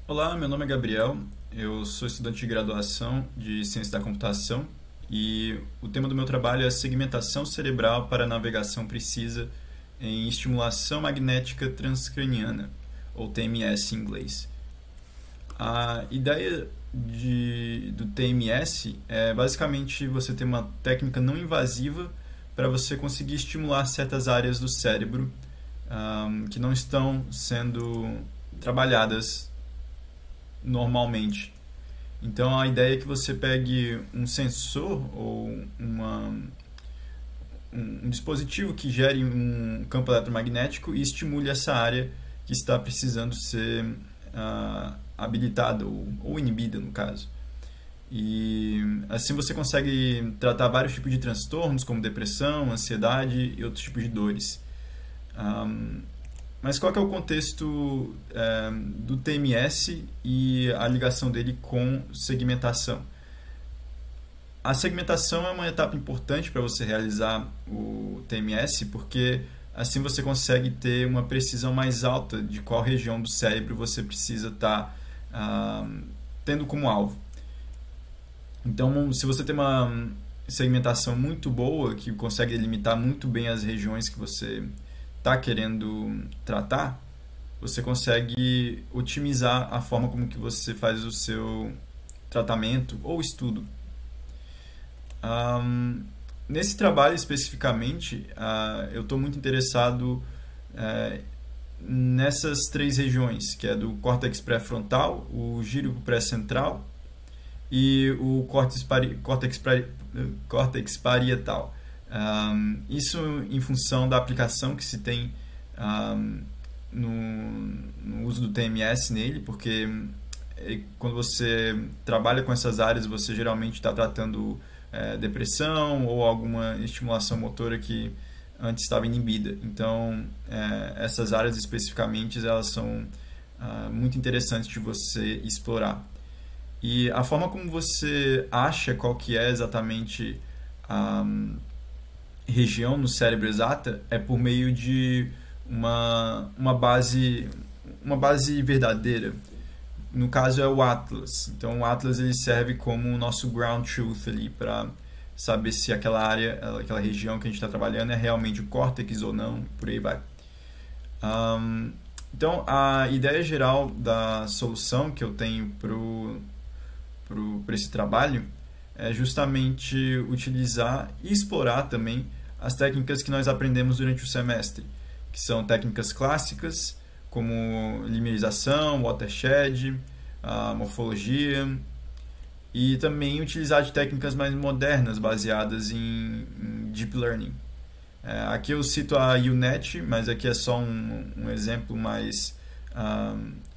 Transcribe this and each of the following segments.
Olá, meu nome é Gabriel, eu sou estudante de graduação de Ciência da Computação e o tema do meu trabalho é segmentação cerebral para navegação precisa em estimulação magnética transcraniana, ou TMS em inglês. A ideia do TMS é basicamente você ter uma técnica não invasiva para você conseguir estimular certas áreas do cérebro que não estão sendo trabalhadas normalmente. Então a ideia é que você pegue um sensor ou um dispositivo que gere um campo eletromagnético e estimule essa área que está precisando ser habilitada ou inibida, no caso. E assim você consegue tratar vários tipos de transtornos, como depressão, ansiedade e outros tipos de dores. Mas qual que é o contexto do TMS e a ligação dele com segmentação? A segmentação é uma etapa importante para você realizar o TMS, porque assim você consegue ter uma precisão mais alta de qual região do cérebro você precisa estar tendo como alvo. Então, se você tem uma segmentação muito boa, que consegue limitar muito bem as regiões que você está querendo tratar, você consegue otimizar a forma como que você faz o seu tratamento ou estudo. Nesse trabalho especificamente, eu estou muito interessado nessas três regiões, que é do córtex pré-frontal, o gírio pré-central e o córtex parietal. Isso em função da aplicação que se tem no uso do TMS nele, porque quando você trabalha com essas áreas, você geralmente está tratando depressão ou alguma estimulação motora que antes estava inibida. Então, essas áreas especificamente, elas são muito interessantes de você explorar. E a forma como você acha qual que é exatamente a região no cérebro exata é por meio de uma base verdadeira. No caso é o Atlas. Então o Atlas ele serve como o nosso ground truth ali para saber se aquela área, aquela região que a gente está trabalhando é realmente o córtex ou não, por aí vai. Então a ideia geral da solução que eu tenho para esse trabalho é justamente utilizar e explorar também as técnicas que nós aprendemos durante o semestre, que são técnicas clássicas, como limerização, watershed, morfologia, e também utilizar de técnicas mais modernas, baseadas em Deep Learning. Aqui eu cito a UNet, mas aqui é só um exemplo mais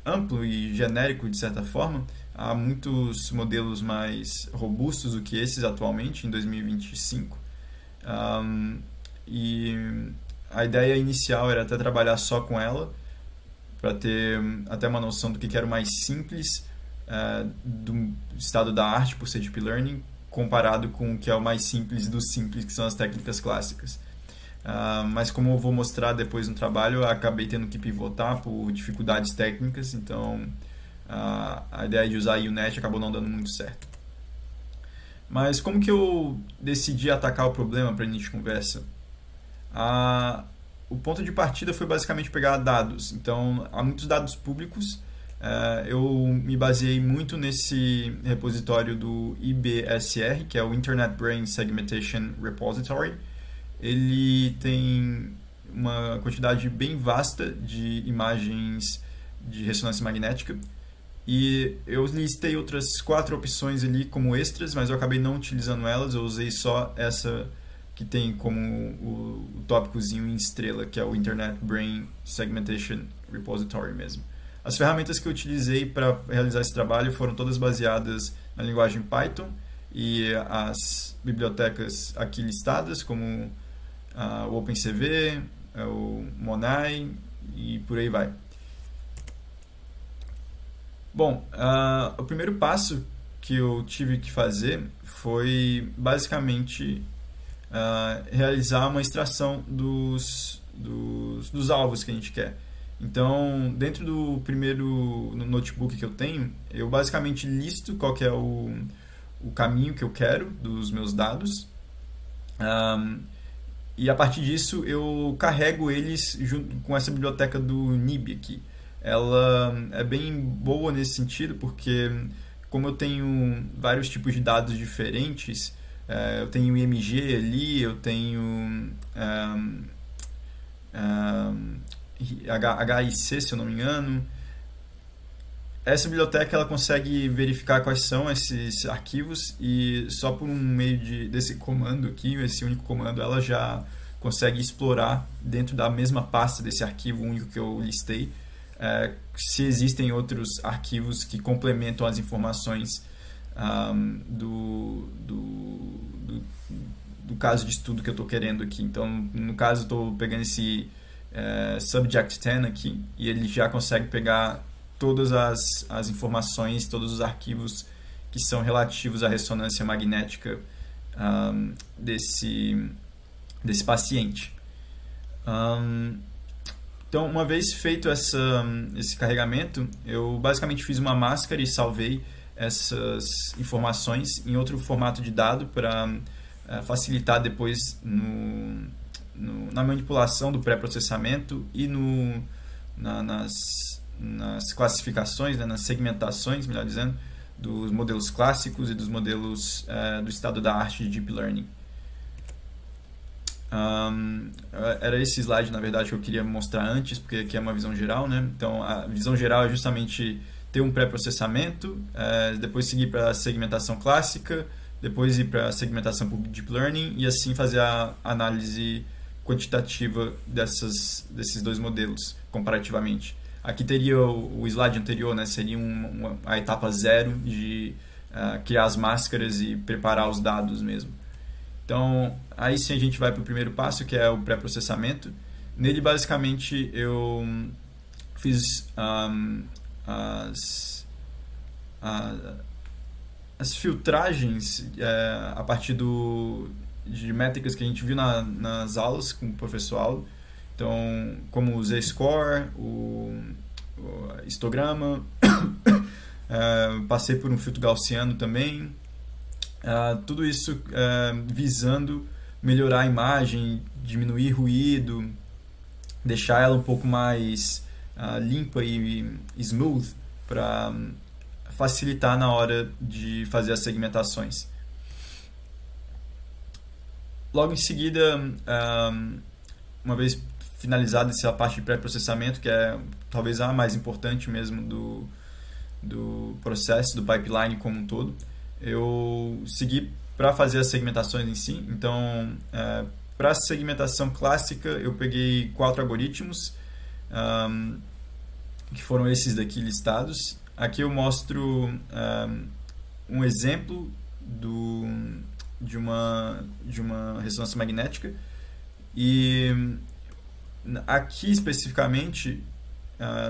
amplo e genérico, de certa forma. Há muitos modelos mais robustos do que esses atualmente, em 2025. E a ideia inicial era até trabalhar só com ela, para ter até uma noção do que era o mais simples do estado da arte, por ser Deep Learning, comparado com o que é o mais simples dos simples, que são as técnicas clássicas. Mas como eu vou mostrar depois no trabalho, eu acabei tendo que pivotar por dificuldades técnicas, então a ideia de usar a UNet acabou não dando muito certo. Mas como que eu decidi atacar o problema para início de conversa? O ponto de partida foi basicamente pegar dados. Então, há muitos dados públicos. Eu me baseei muito nesse repositório do IBSR, que é o Internet Brain Segmentation Repository. Ele tem uma quantidade bem vasta de imagens de ressonância magnética. E eu listei outras 4 opções ali como extras, mas eu acabei não utilizando elas. Eu usei só essa que tem como o tópicozinho em estrela, que é o Internet Brain Segmentation Repository mesmo. As ferramentas que eu utilizei para realizar esse trabalho foram todas baseadas na linguagem Python e as bibliotecas aqui listadas, como o OpenCV, o Monai e por aí vai. Bom, o primeiro passo que eu tive que fazer foi basicamente realizar uma extração dos alvos que a gente quer. Então, dentro do primeiro notebook que eu tenho, eu basicamente listo qual que é o caminho que eu quero dos meus dados. E a partir disso eu carrego eles junto com essa biblioteca do Nib aqui. Ela é bem boa nesse sentido porque, como eu tenho vários tipos de dados diferentes, eu tenho IMG ali, eu tenho HIC, se eu não me engano. Essa biblioteca ela consegue verificar quais são esses arquivos e só por um meio desse comando aqui, esse único comando, ela já consegue explorar dentro da mesma pasta desse arquivo único que eu listei, se existem outros arquivos que complementam as informações do caso de estudo que eu estou querendo aqui. Então, no caso, eu estou pegando esse Subject 10 aqui e ele já consegue pegar todas as informações, todos os arquivos que são relativos à ressonância magnética desse paciente. Então, uma vez feito esse carregamento, eu basicamente fiz uma máscara e salvei essas informações em outro formato de dado para facilitar depois na manipulação do pré-processamento e nas classificações, né, nas segmentações, melhor dizendo, dos modelos clássicos e dos modelos do estado da arte de Deep Learning. Era esse slide, na verdade, que eu queria mostrar antes, porque aqui é uma visão geral, né? Então, a visão geral é justamente ter um pré-processamento, depois seguir para a segmentação clássica, depois ir para a segmentação por Deep Learning e assim fazer a análise quantitativa desses dois modelos, comparativamente. Aqui teria o slide anterior, né? Seria a etapa 0 de criar as máscaras e preparar os dados mesmo. Então, aí sim a gente vai para o primeiro passo, que é o pré-processamento. Nele, basicamente, eu fiz as filtragens a partir de métricas que a gente viu nas aulas com o professor Aldo. Então, como o Z-score, o histograma, passei por um filtro gaussiano também. Tudo isso visando melhorar a imagem, diminuir ruído, deixar ela um pouco mais limpa e smooth para facilitar na hora de fazer as segmentações. Logo em seguida, uma vez finalizada essa parte de pré-processamento, que é talvez a mais importante mesmo do processo, do pipeline como um todo, eu segui para fazer as segmentações em si. Então, para a segmentação clássica, eu peguei 4 algoritmos, que foram esses daqui listados. Aqui eu mostro um exemplo de uma ressonância magnética. E aqui especificamente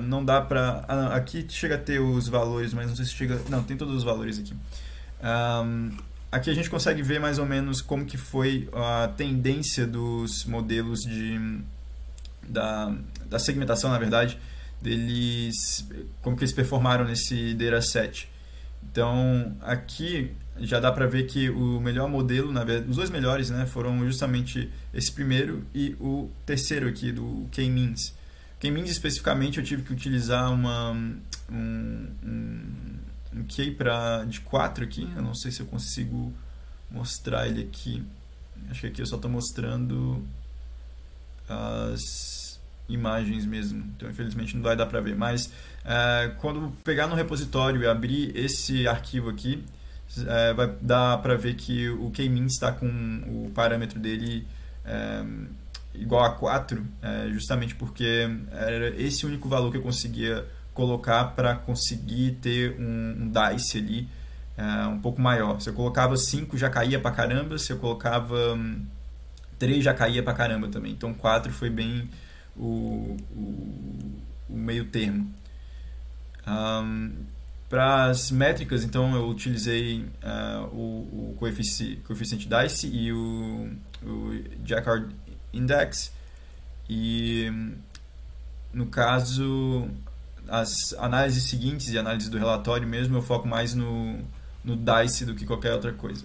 não dá para... aqui chega a ter os valores, mas não sei se chega... Não, tem todos os valores aqui. Aqui a gente consegue ver mais ou menos como que foi a tendência dos modelos da segmentação, na verdade, como que eles performaram nesse dataset. Então, aqui já dá para ver que o melhor modelo, na verdade, os dois melhores, né, foram justamente esse primeiro e o terceiro aqui, do K-means. K-means, especificamente, eu tive que utilizar um K de 4 aqui. Eu não sei se eu consigo mostrar ele aqui. Acho que aqui eu só estou mostrando as imagens mesmo. Então, infelizmente, não vai dar para ver. Mas, quando pegar no repositório e abrir esse arquivo aqui, vai dar para ver que o K-means está com o parâmetro dele igual a 4, justamente porque era esse único valor que eu conseguia colocar para conseguir ter um DICE ali um pouco maior. Se eu colocava 5 já caía para caramba, se eu colocava 3 já caía para caramba também. Então 4 foi bem o meio termo. Para as métricas, então, eu utilizei o coeficiente DICE e o Jacquard Index, e no caso, as análises seguintes e análise do relatório mesmo, eu foco mais no DICE do que qualquer outra coisa.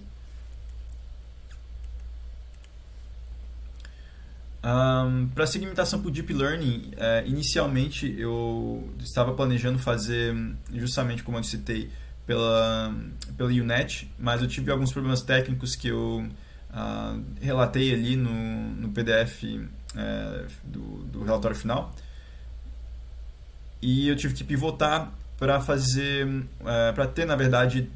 Para segmentação por Deep Learning, inicialmente eu estava planejando fazer, justamente como eu citei, pela UNet, mas eu tive alguns problemas técnicos que eu relatei ali no PDF do relatório final, e eu tive que pivotar para ter, na verdade,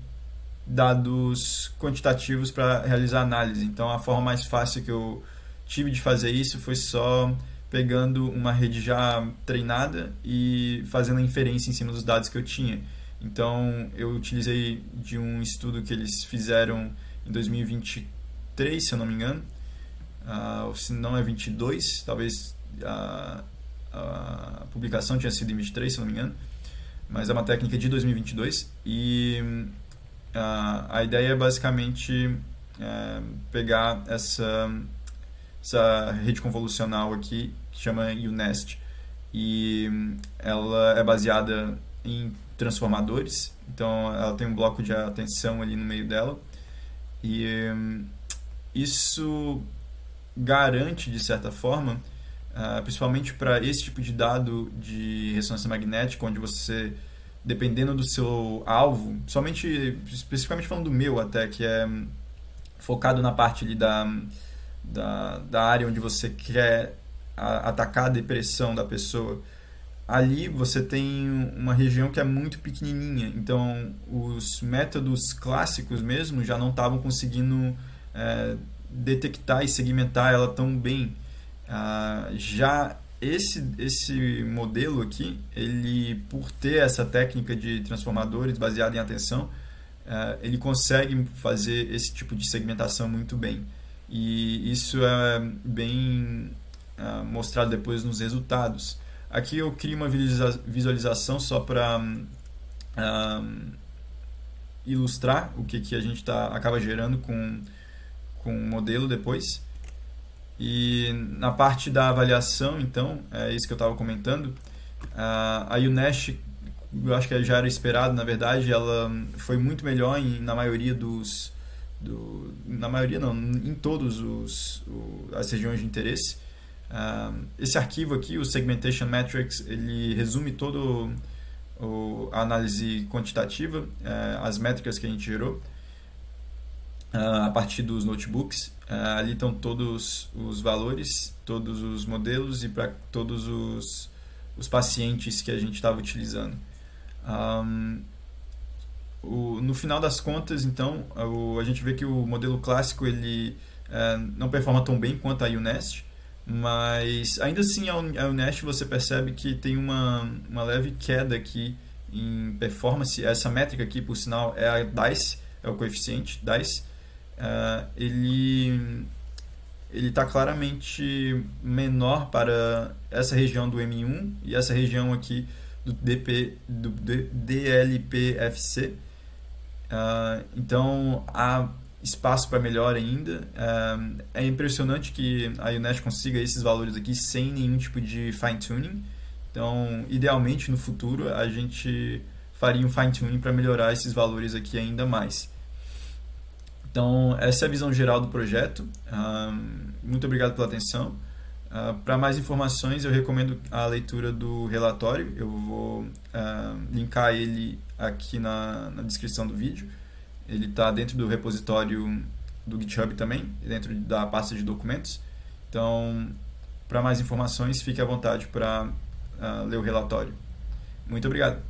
dados quantitativos para realizar análise. Então, a forma mais fácil que eu tive de fazer isso foi só pegando uma rede já treinada e fazendo a inferência em cima dos dados que eu tinha. Então, eu utilizei de um estudo que eles fizeram em 2023, se eu não me engano, ou se não é 22, talvez a publicação tinha sido em 23, se eu não me engano, mas é uma técnica de 2022, e a ideia é basicamente pegar essa rede convolucional aqui, que chama UNeST, e ela é baseada em transformadores, então ela tem um bloco de atenção ali no meio dela, e isso garante, de certa forma, principalmente para esse tipo de dado de ressonância magnética, onde você, dependendo do seu alvo, especificamente falando do meu até, que é focado na parte ali da área onde você quer atacar a depressão da pessoa, ali você tem uma região que é muito pequenininha, então os métodos clássicos mesmo já não estavam conseguindo detectar e segmentar ela tão bem. Já esse modelo aqui, ele, por ter essa técnica de transformadores baseada em atenção, ele consegue fazer esse tipo de segmentação muito bem. E isso é bem mostrado depois nos resultados. Aqui eu crio uma visualização só para ilustrar o que a gente acaba gerando com o modelo depois. E na parte da avaliação, então, é isso que eu estava comentando, a UNeST, eu acho que já era esperado, na verdade, ela foi muito melhor na maioria na maioria não, em todas as regiões de interesse. Esse arquivo aqui, o Segmentation Metrics, ele resume todo a análise quantitativa, as métricas que a gente gerou a partir dos notebooks. Ali estão todos os valores, todos os modelos e para todos os pacientes que a gente estava utilizando. No final das contas, então, a gente vê que o modelo clássico ele não performa tão bem quanto a UNeST, mas ainda assim a UNeST você percebe que tem uma leve queda aqui em performance. Essa métrica aqui, por sinal, é a DICE, é o coeficiente DICE. Ele está claramente menor para essa região do M1 e essa região aqui do DLPFC. Então há espaço para melhor ainda. É impressionante que a UNeST consiga esses valores aqui sem nenhum tipo de fine-tuning. Então, idealmente, no futuro, a gente faria um fine-tuning para melhorar esses valores aqui ainda mais. Então, essa é a visão geral do projeto. Muito obrigado pela atenção. Para mais informações, eu recomendo a leitura do relatório. Eu vou linkar ele aqui na descrição do vídeo. Ele está dentro do repositório do GitHub também, dentro da pasta de documentos. Então, para mais informações, fique à vontade para ler o relatório. Muito obrigado.